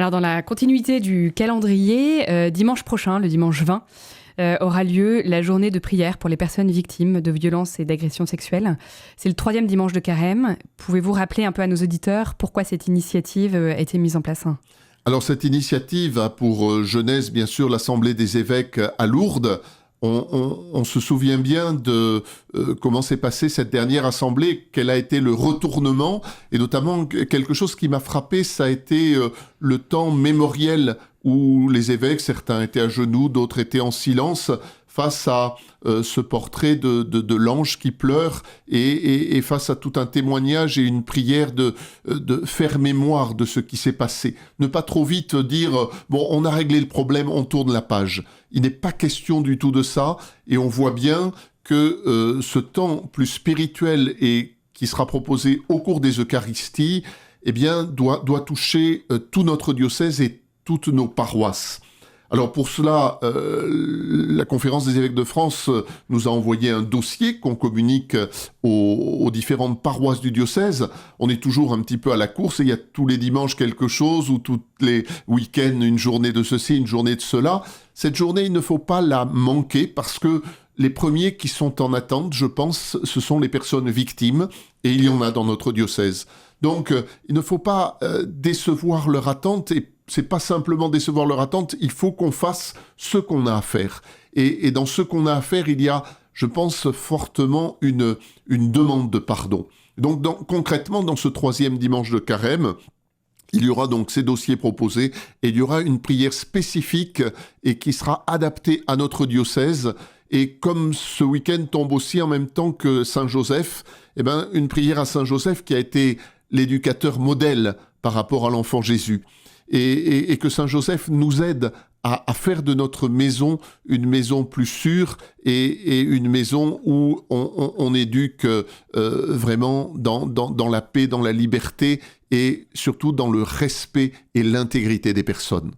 Alors, dans la continuité du calendrier, dimanche prochain, le dimanche 20, aura lieu la journée de prière pour les personnes victimes de violences et d'agressions sexuelles. C'est le 3e dimanche de Carême. Pouvez-vous rappeler un peu à nos auditeurs pourquoi cette initiative a été mise en place ? Alors cette initiative a pour genèse bien sûr l'Assemblée des évêques à Lourdes. On se souvient bien de comment s'est passée cette dernière assemblée, quel a été le retournement, et notamment quelque chose qui m'a frappé, ça a été le temps mémoriel où les évêques, certains étaient à genoux, d'autres étaient en silence, face à ce portrait de l'ange qui pleure et face à tout un témoignage et une prière de faire mémoire de ce qui s'est passé. Ne pas trop vite dire « bon, on a réglé le problème, on tourne la page ». Il n'est pas question du tout de ça et on voit bien que ce temps plus spirituel et qui sera proposé au cours des Eucharisties eh bien, doit toucher tout notre diocèse et toutes nos paroisses. Alors pour cela, la Conférence des évêques de France nous a envoyé un dossier qu'on communique aux différentes paroisses du diocèse. On est toujours un petit peu à la course et il y a tous les dimanches quelque chose ou tous les week-ends une journée de ceci, une journée de cela. Cette journée, il ne faut pas la manquer parce que les premiers qui sont en attente, je pense, ce sont les personnes victimes et il y en a dans notre diocèse. Donc il ne faut pas décevoir leur attente et c'est pas simplement décevoir leur attente, il faut qu'on fasse ce qu'on a à faire. Et dans ce qu'on a à faire, il y a, je pense, fortement une demande de pardon. Donc concrètement, dans ce 3e dimanche de Carême, il y aura donc ces dossiers proposés et il y aura une prière spécifique et qui sera adaptée à notre diocèse. Et comme ce week-end tombe aussi en même temps que Saint-Joseph, eh ben, une prière à Saint-Joseph qui a été l'éducateur modèle par rapport à l'enfant Jésus. Et que Saint-Joseph nous aide à faire de notre maison une maison plus sûre et une maison où on éduque vraiment dans la paix, dans la liberté et surtout dans le respect et l'intégrité des personnes.